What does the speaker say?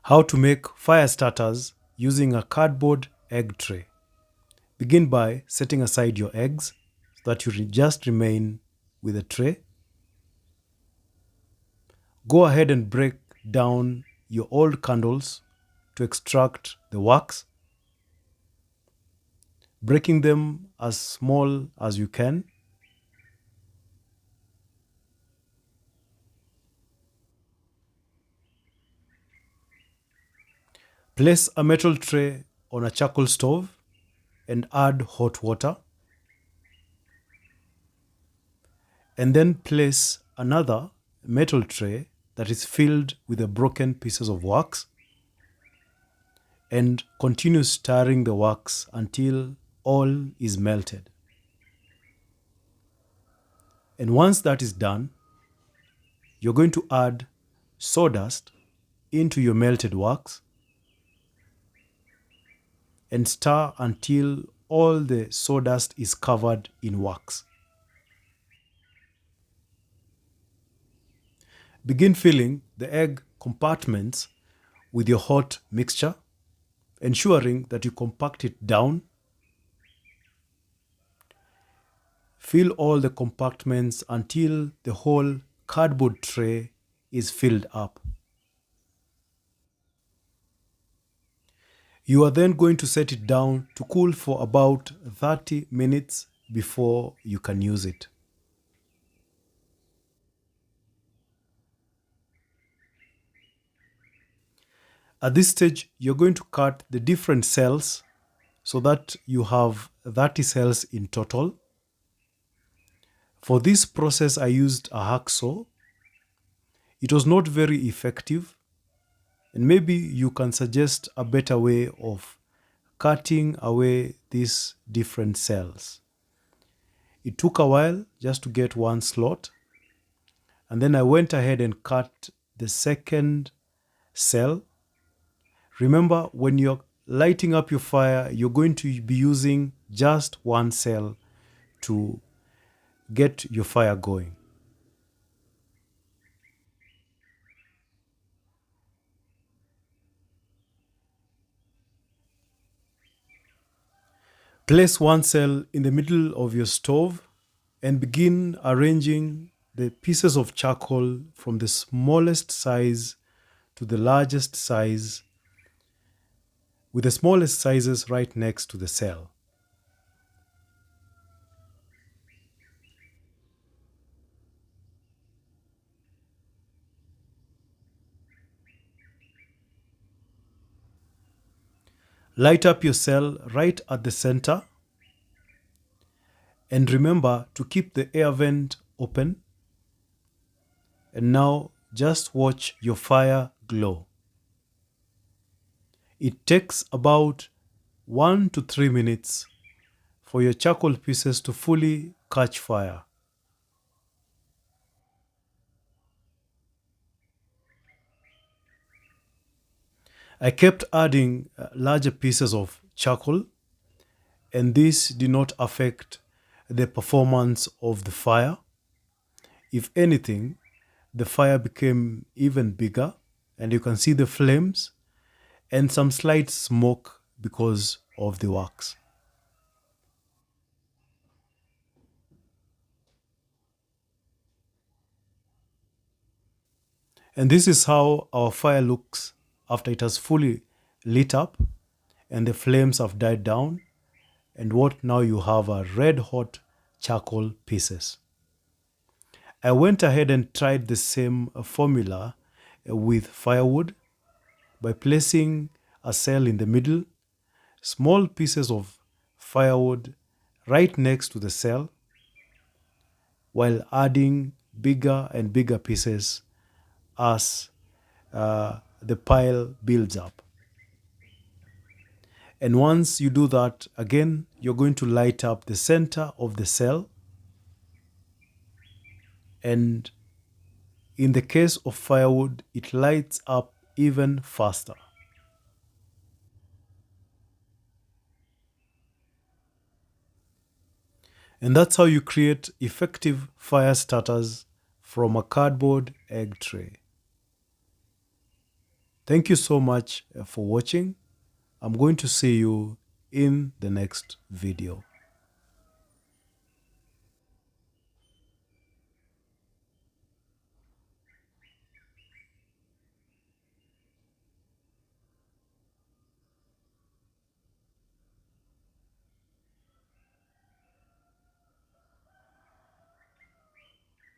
How to make fire starters using a cardboard egg tray. Begin by setting aside your eggs so that you just remain with a tray. Go ahead and break down your old candles to extract the wax, breaking them as small as you can. Place a metal tray on a charcoal stove and add hot water. And then place another metal tray that is filled with the broken pieces of wax and continue stirring the wax until all is melted. And once that is done, you're going to add sawdust into your melted wax and stir until all the sawdust is covered in wax. Begin filling the egg compartments with your hot mixture, ensuring that you compact it down. Fill all the compartments until the whole cardboard tray is filled up. You are then going to set it down to cool for about 30 minutes before you can use it. At this stage, you're going to cut the different cells so that you have 30 cells in total. For this process, I used a hacksaw. It was not very effective, and maybe you can suggest a better way of cutting away these different cells. It took a while just to get one slot, and then I went ahead and cut the second cell. Remember, when you're lighting up your fire, you're going to be using just one cell to get your fire going. Place one cell in the middle of your stove and begin arranging the pieces of charcoal from the smallest size to the largest size, with the smallest sizes right next to the cell. Light up your cell right at the center, and remember to keep the air vent open. And now just watch your fire glow. It takes about 1 to 3 minutes for your charcoal pieces to fully catch fire. I kept adding larger pieces of charcoal, and this did not affect the performance of the fire. If anything, the fire became even bigger, and you can see the flames and some slight smoke because of the wax. And this is how our fire looks after it has fully lit up and the flames have died down, and what now you have are red hot charcoal pieces. I went ahead and tried the same formula with firewood by placing a cell in the middle, small pieces of firewood right next to the cell, while adding bigger and bigger pieces as the pile builds up. And once you do that, again, you're going to light up the center of the cell. And in the case of firewood, it lights up even faster. And that's how you create effective fire starters from a cardboard egg tray. Thank you so much for watching. I'm going to see you in the next video.